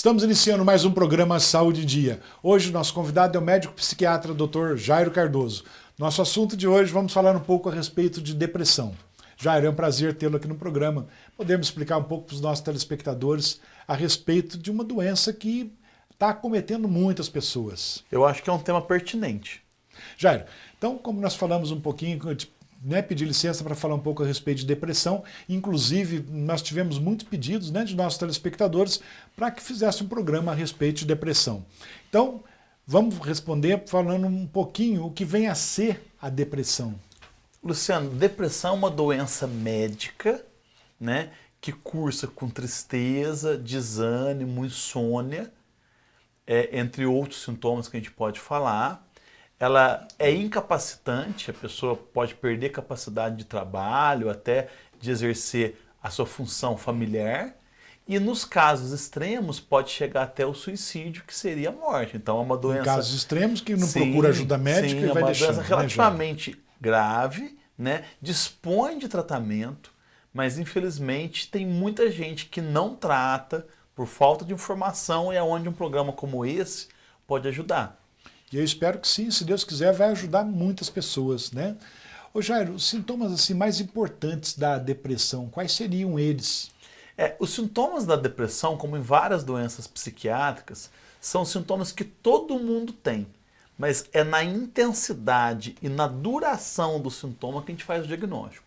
Estamos iniciando mais um programa Saúde em Dia. Hoje o nosso convidado é o médico psiquiatra Dr. Jairo Cardoso. Nosso assunto de hoje, vamos falar um pouco a respeito de depressão. Jairo, é um prazer tê-lo aqui no programa. Podemos explicar um pouco para os nossos telespectadores a respeito de uma doença que está acometendo muitas pessoas. Eu acho que é um tema pertinente. Jairo, então como nós falamos um pouquinho, pedi licença para falar um pouco a respeito de depressão. Inclusive, nós tivemos muitos pedidos de nossos telespectadores para que fizesse um programa a respeito de depressão. Então, vamos responder falando um pouquinho o que vem a ser a depressão. Luciano, depressão é uma doença médica, que cursa com tristeza, desânimo, insônia, entre outros sintomas que a gente pode falar. Ela é incapacitante, a pessoa pode perder capacidade de trabalho, até de exercer a sua função familiar, e nos casos extremos pode chegar até o suicídio, que seria a morte. Então é uma doença... Em casos extremos que não procura ajuda médica e vai deixando. É uma doença relativamente grave, dispõe de tratamento, mas infelizmente tem muita gente que não trata por falta de informação, e é onde um programa como esse pode ajudar. E eu espero que sim, se Deus quiser, vai ajudar muitas pessoas, Ô Jairo, os sintomas assim, mais importantes da depressão, quais seriam eles? Os sintomas da depressão, como em várias doenças psiquiátricas, são sintomas que todo mundo tem, mas é na intensidade e na duração do sintoma que a gente faz o diagnóstico.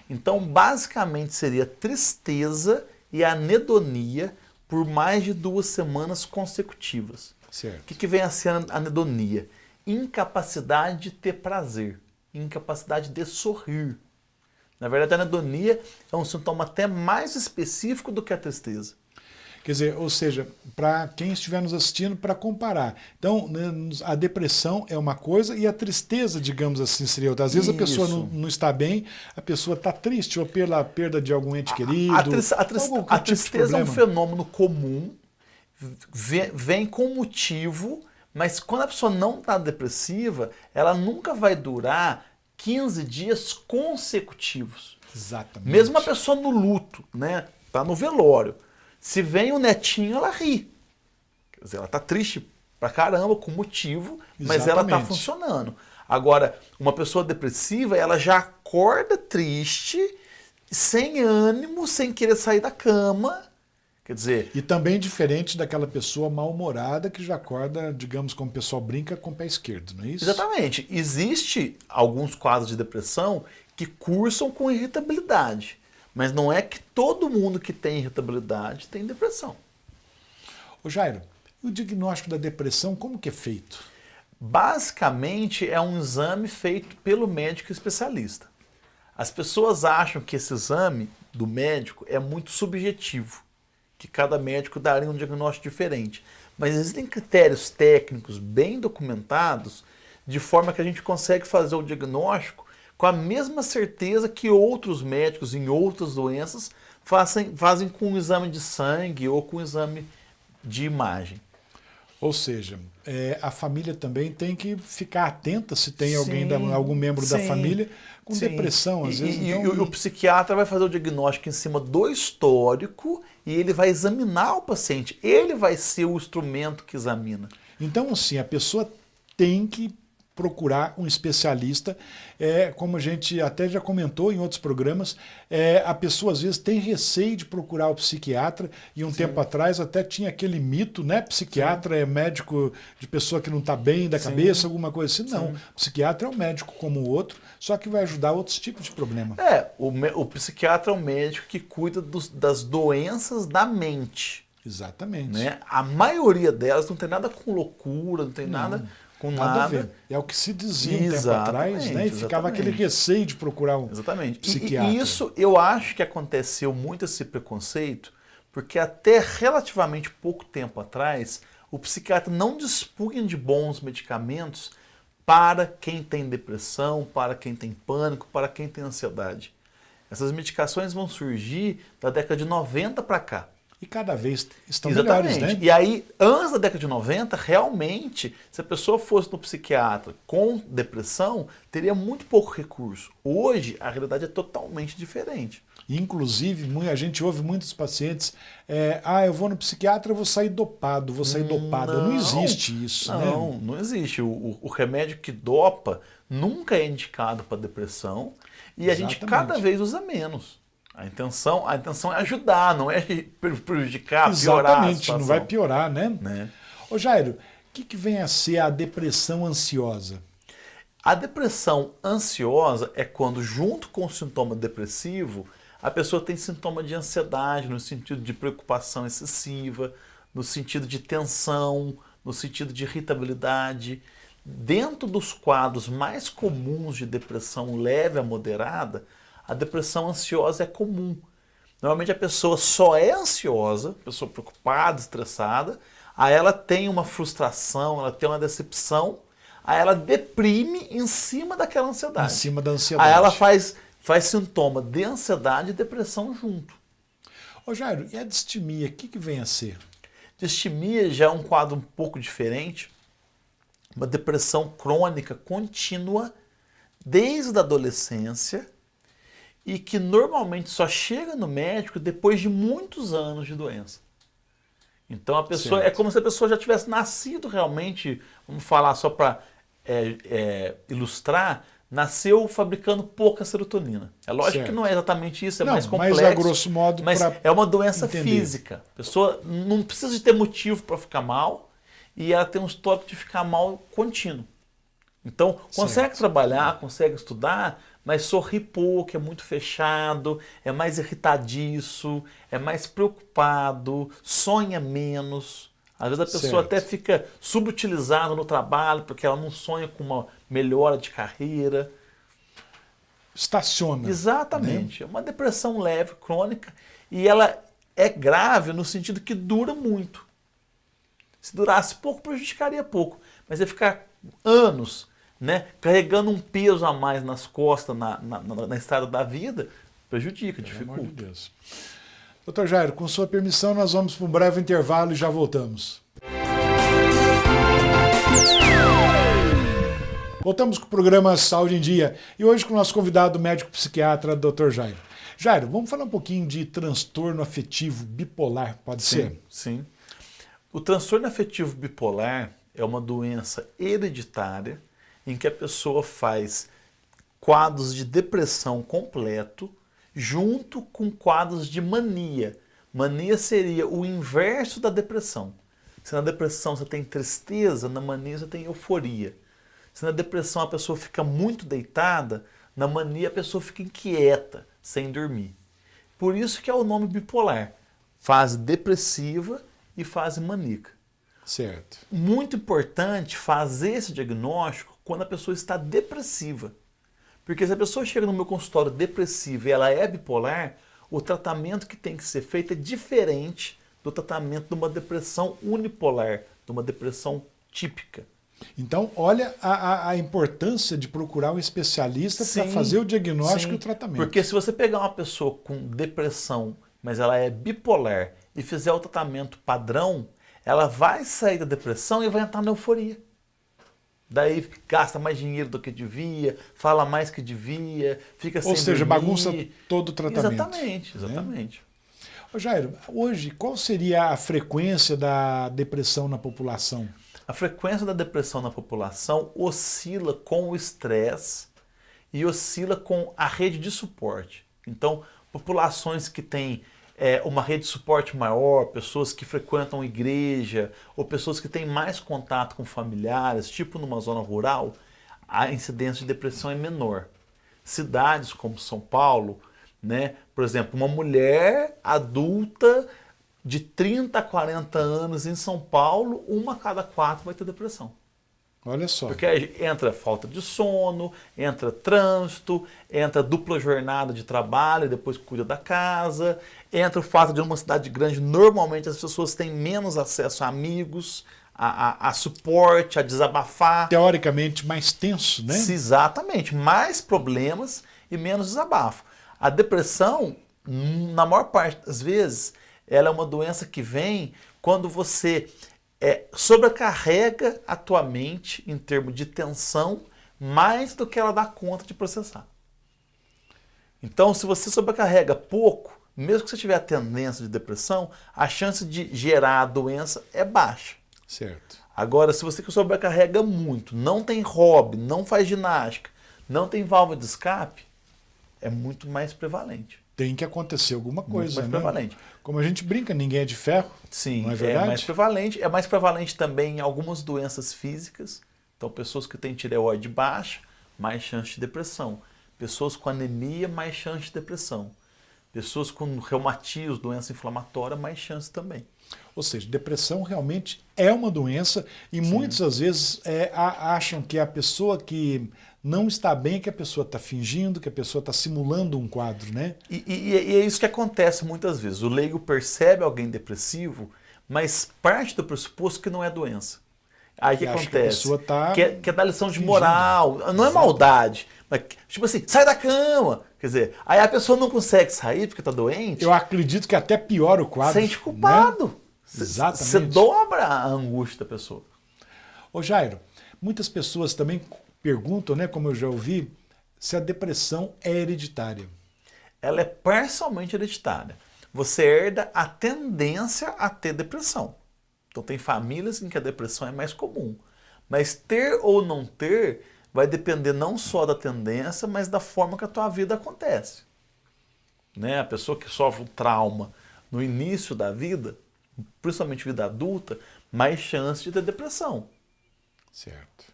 Então, basicamente, seria tristeza e anedonia por mais de 2 semanas consecutivas. Certo. O que vem a ser a anedonia? Incapacidade de ter prazer, incapacidade de sorrir. Na verdade, a anedonia é um sintoma até mais específico do que a tristeza. Quer dizer, ou seja, para quem estiver nos assistindo, para comparar. Então, a depressão é uma coisa e a tristeza, digamos assim, seria outra. Às vezes a pessoa não está bem, a pessoa está triste, ou pela perda de algum ente querido. A tristeza é um fenômeno comum, vem com motivo, mas quando a pessoa não está depressiva, ela nunca vai durar 15 dias consecutivos. Exatamente. Mesmo a pessoa no luto, tá no velório, se vem o netinho, ela ri. Quer dizer, ela tá triste pra caramba, com motivo, mas ela tá funcionando. Agora, uma pessoa depressiva, ela já acorda triste, sem ânimo, sem querer sair da cama. Quer dizer... E também diferente daquela pessoa mal-humorada que já acorda, digamos, como o pessoal brinca, com o pé esquerdo, não é isso? Exatamente. Existe alguns quadros de depressão que cursam com irritabilidade, mas não é que todo mundo que tem irritabilidade tem depressão. Ô Jairo, o diagnóstico da depressão como que é feito? Basicamente é um exame feito pelo médico especialista. As pessoas acham que esse exame do médico é muito subjetivo, que cada médico daria um diagnóstico diferente. Mas existem critérios técnicos bem documentados, de forma que a gente consegue fazer o diagnóstico com a mesma certeza que outros médicos em outras doenças fazem com um exame de sangue ou com um exame de imagem. Ou seja, a família também tem que ficar atenta se tem algum membro da família com depressão, às vezes. E o psiquiatra vai fazer o diagnóstico em cima do histórico e ele vai examinar o paciente. Ele vai ser o instrumento que examina. Então, assim, a pessoa tem que procurar um especialista, como a gente até já comentou em outros programas, a pessoa às vezes tem receio de procurar o psiquiatra, e um tempo atrás até tinha aquele mito, psiquiatra é médico de pessoa que não está bem da cabeça, alguma coisa assim. Não, psiquiatra é um médico como o outro, só que vai ajudar outros tipos de problema. O psiquiatra é um médico que cuida das doenças da mente. Exatamente. A maioria delas não tem nada com loucura, não tem nada... Com nada a ver. É o que se dizia um tempo atrás, e ficava aquele receio de procurar um psiquiatra. E isso, eu acho que aconteceu muito esse preconceito, porque até relativamente pouco tempo atrás, o psiquiatra não dispunha de bons medicamentos para quem tem depressão, para quem tem pânico, para quem tem ansiedade. Essas medicações vão surgir da década de 90 para cá. E cada vez estão melhores, né? E aí, antes da década de 90, realmente, se a pessoa fosse no psiquiatra com depressão, teria muito pouco recurso. Hoje, a realidade é totalmente diferente. Inclusive, a gente ouve muitos pacientes, eu vou no psiquiatra, eu vou sair dopado, vou sair dopada. Não existe isso, né? Não existe. O remédio que dopa nunca é indicado para depressão e a gente cada vez usa menos. A intenção é ajudar, não é prejudicar, piorar a situação. Não vai piorar, né? Ô Jairo, o que vem a ser a depressão ansiosa? A depressão ansiosa é quando, junto com o sintoma depressivo, a pessoa tem sintoma de ansiedade, no sentido de preocupação excessiva, no sentido de tensão, no sentido de irritabilidade. Dentro dos quadros mais comuns de depressão leve a moderada, a depressão ansiosa é comum. Normalmente a pessoa só é ansiosa, pessoa preocupada, estressada, aí ela tem uma frustração, ela tem uma decepção, aí ela deprime em cima daquela ansiedade. Em cima da ansiedade. Aí ela faz sintoma de ansiedade e depressão junto. Ô Jairo, e a distimia, o que vem a ser? Distimia já é um quadro um pouco diferente, uma depressão crônica contínua desde a adolescência e que normalmente só chega no médico depois de muitos anos de doença. Então a pessoa é como se a pessoa já tivesse nascido realmente, vamos falar só para ilustrar, nasceu fabricando pouca serotonina. É lógico que não é exatamente isso, mais complexo. Mas a grosso modo, mas é uma doença física. A pessoa não precisa de ter motivo para ficar mal e ela tem um histórico de ficar mal contínuo. Então, consegue trabalhar, consegue estudar, mas sorri pouco, é muito fechado, é mais irritadiço, é mais preocupado, sonha menos. Às vezes a pessoa até fica subutilizada no trabalho porque ela não sonha com uma melhora de carreira. Estaciona. Exatamente. Né? É uma depressão leve, crônica, e ela é grave no sentido que dura muito. Se durasse pouco, prejudicaria pouco. Mas é ficar anos, né, carregando um peso a mais nas costas, na estrada da vida, prejudica, dificulta. Pelo amor de Deus. Doutor Jairo, com sua permissão, nós vamos para um breve intervalo e já voltamos. Voltamos com o programa Saúde em Dia e hoje com o nosso convidado médico psiquiatra, Dr. Jairo. Jairo, vamos falar um pouquinho de transtorno afetivo bipolar, pode ser? Sim. O transtorno afetivo bipolar é uma doença hereditária em que a pessoa faz quadros de depressão completo junto com quadros de mania. Mania seria o inverso da depressão. Se na depressão você tem tristeza, na mania você tem euforia. Se na depressão a pessoa fica muito deitada, na mania a pessoa fica inquieta, sem dormir. Por isso que é o nome bipolar. Fase depressiva e fase maníaca. Certo. Muito importante fazer esse diagnóstico quando a pessoa está depressiva. Porque se a pessoa chega no meu consultório depressiva e ela é bipolar, o tratamento que tem que ser feito é diferente do tratamento de uma depressão unipolar, de uma depressão típica. Então, olha a importância de procurar um especialista para fazer o diagnóstico e o tratamento. Porque se você pegar uma pessoa com depressão, mas ela é bipolar, e fizer o tratamento padrão, ela vai sair da depressão e vai entrar na euforia. Daí gasta mais dinheiro do que devia, fala mais que devia, fica sem dormir. Ou seja, bagunça todo o tratamento. Exatamente. Ô Jairo, hoje, qual seria a frequência da depressão na população? A frequência da depressão na população oscila com o estresse e oscila com a rede de suporte. Então, populações que têm uma rede de suporte maior, pessoas que frequentam igreja, ou pessoas que têm mais contato com familiares, tipo numa zona rural, a incidência de depressão é menor. Cidades como São Paulo, né, por exemplo, uma mulher adulta de 30 a 40 anos em São Paulo, 1 a cada 4 vai ter depressão. Olha só. Porque entra falta de sono, entra trânsito, entra dupla jornada de trabalho, depois cuida da casa, entra o fato de uma cidade grande, normalmente as pessoas têm menos acesso a amigos, a suporte, a desabafar. Teoricamente mais tenso, né? Exatamente, mais problemas e menos desabafo. A depressão, na maior parte das vezes, ela é uma doença que vem quando você sobrecarrega a tua mente em termos de tensão mais do que ela dá conta de processar. Então, se você sobrecarrega pouco, mesmo que você tiver a tendência de depressão, a chance de gerar a doença é baixa. Certo. Agora, se você sobrecarrega muito, não tem hobby, não faz ginástica, não tem válvula de escape, é muito mais prevalente. Tem que acontecer alguma coisa, muito mais prevalente. Como a gente brinca, ninguém é de ferro. Sim, não é verdade? mais prevalente. É mais prevalente também em algumas doenças físicas. Então, pessoas que têm tireoide baixa, mais chance de depressão. Pessoas com anemia, mais chance de depressão. Pessoas com reumatismo, doença inflamatória, mais chance também. Ou seja, depressão realmente é uma doença e muitas às vezes acham que a pessoa que não está bem, que a pessoa está fingindo, que a pessoa está simulando um quadro, né? E é isso que acontece muitas vezes. O leigo percebe alguém depressivo, mas parte do pressuposto que não é doença. Aí o que acontece? Que a pessoa tá quer dar lição de moral. Não é maldade. Mas, tipo assim, sai da cama. Quer dizer, aí a pessoa não consegue sair porque está doente. Eu acredito que até piora o quadro. Sente culpado. Né? Exatamente. Você dobra a angústia da pessoa. Ô Jairo, muitas pessoas também perguntam, né, como eu já ouvi, se a depressão é hereditária. Ela é parcialmente hereditária. Você herda a tendência a ter depressão. Então tem famílias em que a depressão é mais comum. Mas ter ou não ter vai depender não só da tendência, mas da forma que a tua vida acontece. Né? A pessoa que sofre um trauma no início da vida, principalmente vida adulta, mais chance de ter depressão. Certo.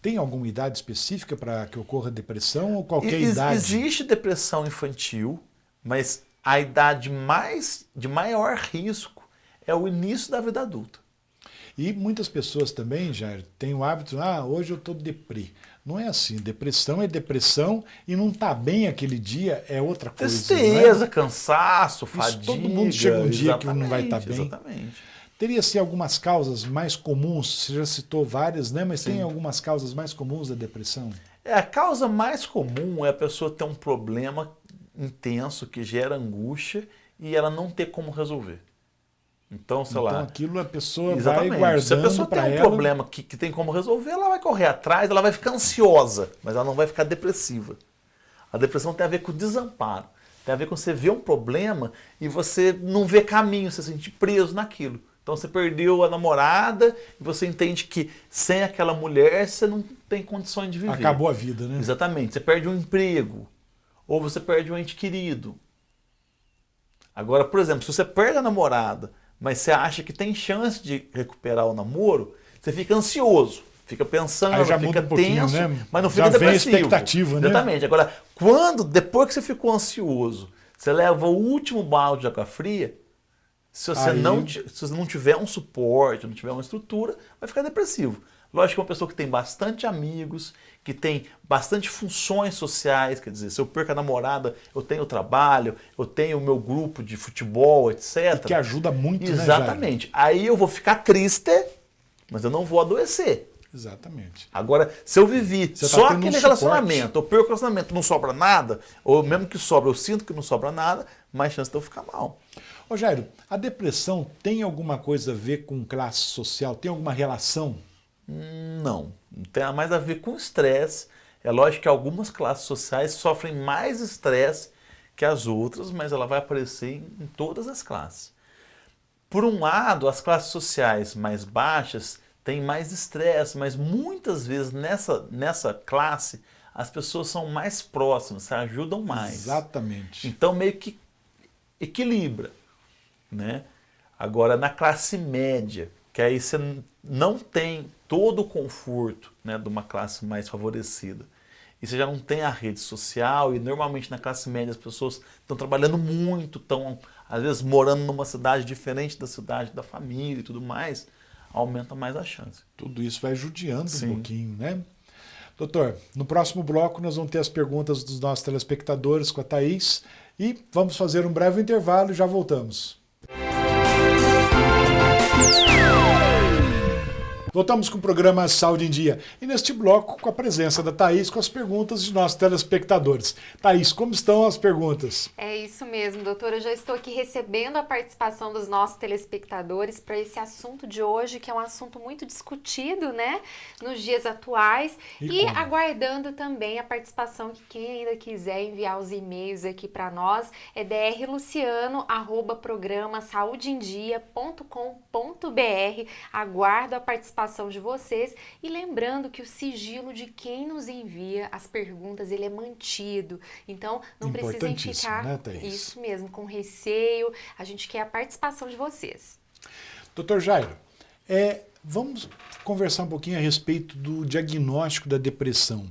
Tem alguma idade específica para que ocorra depressão ou qualquer idade? Existe depressão infantil, mas a idade de maior risco é o início da vida adulta. E muitas pessoas também, Jair, têm o hábito, hoje eu estou deprê. Não é assim, depressão é depressão e não está bem aquele dia é outra coisa. Tristeza, né? cansaço, fadiga. Todo mundo chega um dia que não vai estar bem. Exatamente. Teria-se algumas causas mais comuns, você já citou várias, né? Mas Sim. tem algumas causas mais comuns da depressão? A causa mais comum é a pessoa ter um problema intenso que gera angústia e ela não ter como resolver. Então, sei lá. Então aquilo a pessoa Exatamente. vai guardando. Se a pessoa tem um problema que tem como resolver, ela vai correr atrás, ela vai ficar ansiosa, mas ela não vai ficar depressiva. A depressão tem a ver com desamparo. Tem a ver com você ver um problema e você não vê caminho, você se sente preso naquilo. Então você perdeu a namorada e você entende que sem aquela mulher você não tem condições de viver. Acabou a vida, né? Exatamente. Você perde um emprego ou você perde um ente querido. Agora, por exemplo, se você perde a namorada, mas você acha que tem chance de recuperar o namoro, você fica ansioso, fica pensando, já fica muda um pouquinho, tenso, né? mas não fica já depressivo. Vem a expectativa, né? Exatamente. Agora, depois que você ficou ansioso, você leva o último balde de água fria, se você não tiver um suporte, não tiver uma estrutura, vai ficar depressivo. Lógico que é uma pessoa que tem bastante amigos, que tem bastante funções sociais, quer dizer, se eu perco a namorada, eu tenho trabalho, eu tenho o meu grupo de futebol, etc. E que ajuda muito, exatamente. Né, aí eu vou ficar triste, mas eu não vou adoecer. Exatamente. Agora, se eu vivi você só tá aquele relacionamento, eu perco o relacionamento, não sobra nada, ou mesmo que sobra, eu sinto que não sobra nada, mais chance de eu ficar mal. Ô Jairo, a depressão tem alguma coisa a ver com classe social? Tem alguma relação? Não tem mais a ver com estresse. É lógico que algumas classes sociais sofrem mais estresse que as outras, mas ela vai aparecer em todas as classes. Por um lado, as classes sociais mais baixas têm mais estresse, mas muitas vezes nessa classe as pessoas são mais próximas, se ajudam mais. Exatamente. Então meio que equilibra, né? Agora na classe média, que aí você não tem todo o conforto, né, de uma classe mais favorecida. E você já não tem a rede social, e normalmente na classe média as pessoas estão trabalhando muito, estão às vezes morando numa cidade diferente da cidade da família e tudo mais, aumenta mais a chance. Tudo isso vai judiando Sim. um pouquinho, né? Doutor, no próximo bloco nós vamos ter as perguntas dos nossos telespectadores com a Thaís e vamos fazer um breve intervalo e já voltamos. Voltamos com o programa Saúde em Dia. E neste bloco, com a presença da Thaís, com as perguntas de nossos telespectadores. Thaís, como estão as perguntas? É isso mesmo, doutora. Eu já estou aqui recebendo a participação dos nossos telespectadores para esse assunto de hoje, que é um assunto muito discutido, né, nos dias atuais. E aguardando também a participação que quem ainda quiser enviar os e-mails aqui para nós é drluciano@programasaudeendia.com.br. Aguardo a participação de vocês e lembrando que o sigilo de quem nos envia as perguntas, ele é mantido. Então, não precisem ficar, né, Thaís? Isso mesmo, com receio. A gente quer a participação de vocês. Dr. Jairo, vamos conversar um pouquinho a respeito do diagnóstico da depressão.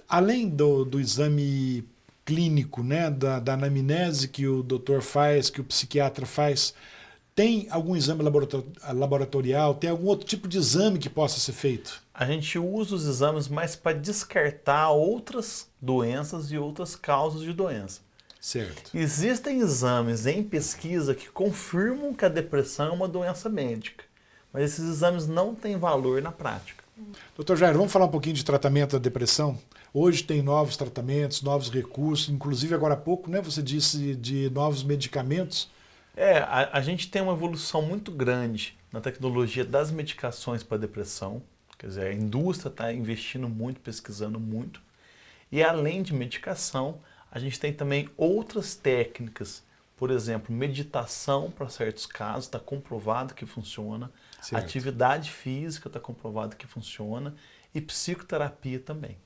Além do exame clínico, né, da anamnese que o doutor faz, que o psiquiatra faz, tem algum exame laboratorial, tem algum outro tipo de exame que possa ser feito? A gente usa os exames mais para descartar outras doenças e outras causas de doença. Certo. Existem exames em pesquisa que confirmam que a depressão é uma doença médica, mas esses exames não têm valor na prática. Doutor Jairo, vamos falar um pouquinho de tratamento da depressão? Hoje tem novos tratamentos, novos recursos, inclusive agora há pouco, né, você disse de novos medicamentos. A gente tem uma evolução muito grande na tecnologia das medicações para depressão. Quer dizer, a indústria está investindo muito, pesquisando muito. E além de medicação, a gente tem também outras técnicas. Por exemplo, meditação para certos casos, está comprovado que funciona. Certo. Atividade física está comprovado que funciona. E psicoterapia também.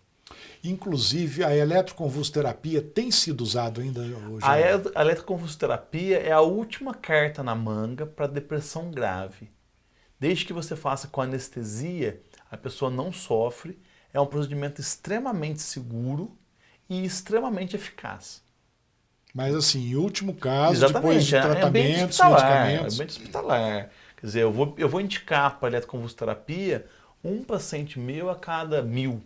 Inclusive, a eletroconvulsoterapia tem sido usada ainda hoje? A eletroconvulsoterapia é a última carta na manga para depressão grave. Desde que você faça com anestesia, a pessoa não sofre, é um procedimento extremamente seguro e extremamente eficaz. Mas assim, em último caso, exatamente, depois de tratamentos, medicamentos... ambiente hospitalar. Quer dizer, eu vou indicar para a eletroconvulsoterapia um paciente meu a cada 1000.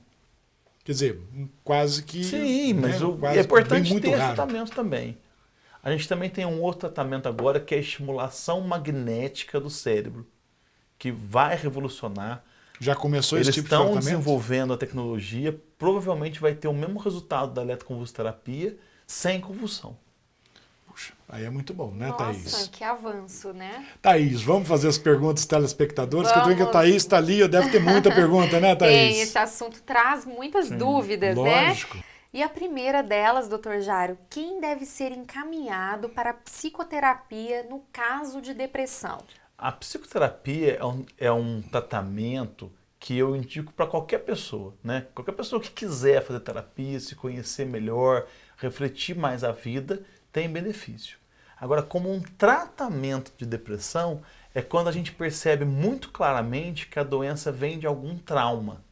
Quer dizer, quase que... Sim, mas é importante ter esse tratamento também. A gente também tem um outro tratamento agora que é a estimulação magnética do cérebro, que vai revolucionar. Já começou esse tipo de tratamento? tratamento? Eles estão desenvolvendo a tecnologia, provavelmente vai ter o mesmo resultado da eletroconvulsoterapia sem convulsão. Puxa, aí é muito bom, né, Nossa, Thaís? Nossa, que avanço, né? Thaís, vamos fazer as perguntas dos telespectadores, Vamos. que eu tô vendo que a Thaís está ali, deve ter muita pergunta, né, Thaís? Tem, esse assunto traz muitas dúvidas, lógico. né? E a primeira delas, doutor Jairo, quem deve ser encaminhado para a psicoterapia no caso de depressão? A psicoterapia é um tratamento que eu indico para qualquer pessoa, né? Qualquer pessoa que quiser fazer terapia, se conhecer melhor, refletir mais a vida, tem benefício. Agora, como um tratamento de depressão, é quando a gente percebe muito claramente que a doença vem de algum trauma.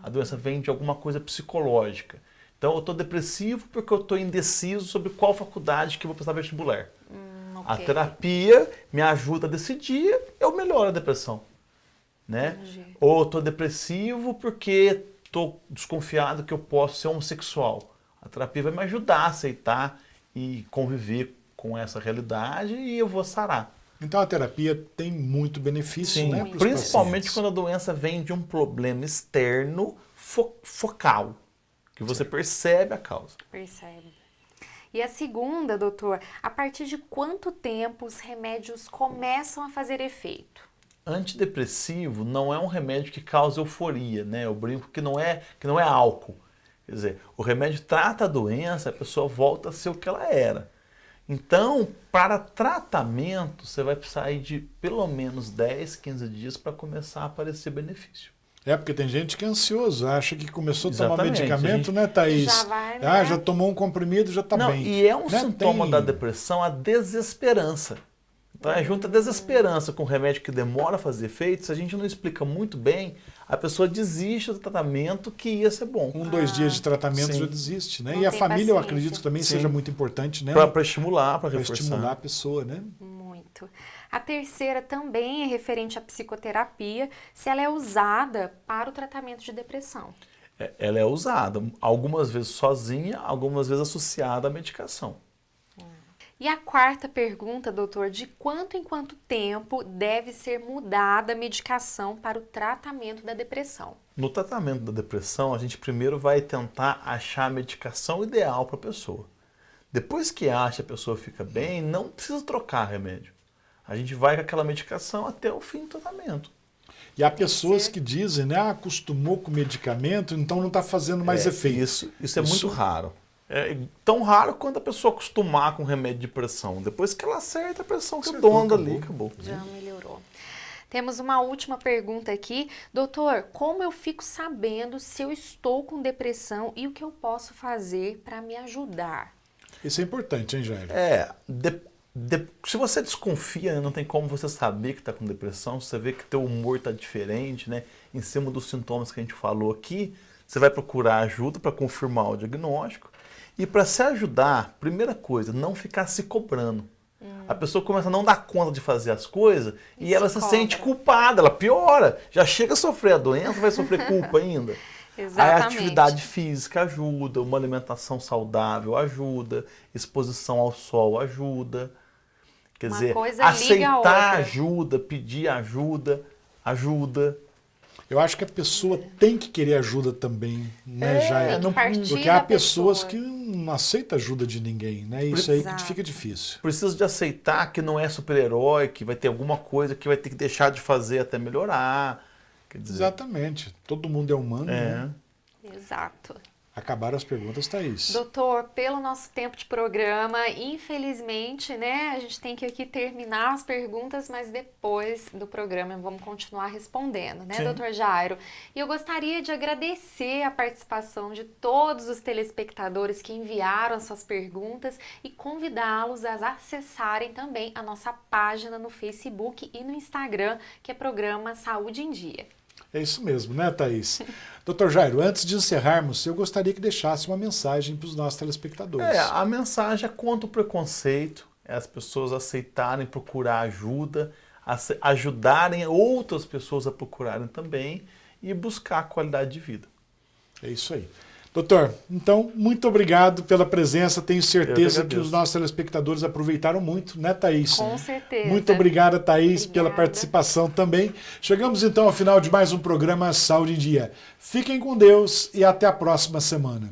A doença vem de alguma coisa psicológica. Então, eu estou depressivo porque eu estou indeciso sobre qual faculdade que eu vou prestar vestibular. Okay. A terapia me ajuda a decidir, eu melhoro a depressão. Né? Ou eu estou depressivo porque estou desconfiado que eu posso ser homossexual. A terapia vai me ajudar a aceitar e conviver com essa realidade e eu vou sarar. Então a terapia tem muito benefício, Sim, né? principalmente quando a doença vem de um problema externo focal, que você percebe a causa. Percebe. E a segunda, doutor, a partir de quanto tempo os remédios começam a fazer efeito? Antidepressivo não é um remédio que causa euforia, né? Eu brinco que não é álcool. Quer dizer, o remédio trata a doença, a pessoa volta a ser o que ela era. Então, para tratamento, você vai precisar de pelo menos 10, 15 dias para começar a aparecer benefício. Porque tem gente que é ansioso, acha que começou a tomar Exatamente, medicamento, né, Thaís? Já vai, né? Já tomou um comprimido, já está bem. E é um sintoma da depressão a desesperança. Então, junta a desesperança com o remédio que demora a fazer efeito, se a gente não explica muito bem, a pessoa desiste do tratamento que ia ser bom. 2 dias de tratamento já desiste, né? E a família, eu acredito, também seja muito importante, né? Para estimular, para reforçar. Para estimular a pessoa, né? Muito. A terceira também é referente à psicoterapia, se ela é usada para o tratamento de depressão. Ela é usada, algumas vezes sozinha, algumas vezes associada à medicação. E a quarta pergunta, doutor, de quanto em quanto tempo deve ser mudada a medicação para o tratamento da depressão? No tratamento da depressão, a gente primeiro vai tentar achar a medicação ideal para a pessoa. Depois que acha, a pessoa fica bem, não precisa trocar remédio. A gente vai com aquela medicação até o fim do tratamento. E há pessoas que dizem, né, acostumou com o medicamento, então não está fazendo mais efeito. Isso é muito raro. É tão raro quanto a pessoa acostumar com remédio de pressão. Depois que ela acerta, a pressão redonda ali, acabou. Já melhorou. Temos uma última pergunta aqui. Doutor, como eu fico sabendo se eu estou com depressão e o que eu posso fazer para me ajudar? Isso é importante, hein, Jair? Se você desconfia, não tem como você saber que está com depressão, você vê que teu humor está diferente, né? Em cima dos sintomas que a gente falou aqui, você vai procurar ajuda para confirmar o diagnóstico. E para se ajudar, primeira coisa, não ficar se cobrando. A pessoa começa a não dar conta de fazer as coisas e ela se sente culpada, ela piora. Já chega a sofrer a doença, vai sofrer culpa ainda. Exatamente. A atividade física ajuda, uma alimentação saudável ajuda, exposição ao sol ajuda. Quer dizer, aceitar ajuda, pedir ajuda, ajuda. Eu acho que a pessoa tem que querer ajuda também, né, Jair? Porque há pessoas que não aceitam ajuda de ninguém, né? Isso aí que fica difícil. Precisa de aceitar que não é super-herói, que vai ter alguma coisa que vai ter que deixar de fazer até melhorar. Quer dizer, exatamente. Todo mundo é humano, né? Exato. Acabaram as perguntas, Thaís. Doutor, pelo nosso tempo de programa, infelizmente, né, a gente tem que aqui terminar as perguntas, mas depois do programa vamos continuar respondendo, né, doutor Jairo? E eu gostaria de agradecer a participação de todos os telespectadores que enviaram as suas perguntas e convidá-los a acessarem também a nossa página no Facebook e no Instagram, que é Programa Saúde em Dia. É isso mesmo, né, Thaís? Doutor Jairo, antes de encerrarmos, eu gostaria que deixasse uma mensagem para os nossos telespectadores. A mensagem é contra o preconceito, é as pessoas aceitarem procurar ajuda, ajudarem outras pessoas a procurarem também e buscar qualidade de vida. É isso aí. Doutor, então, muito obrigado pela presença. Tenho certeza que os nossos telespectadores aproveitaram muito, né, Thaís? Com certeza. Muito obrigada, Thaís, pela participação também. Chegamos, então, ao final de mais um programa Saúde em Dia. Fiquem com Deus e até a próxima semana.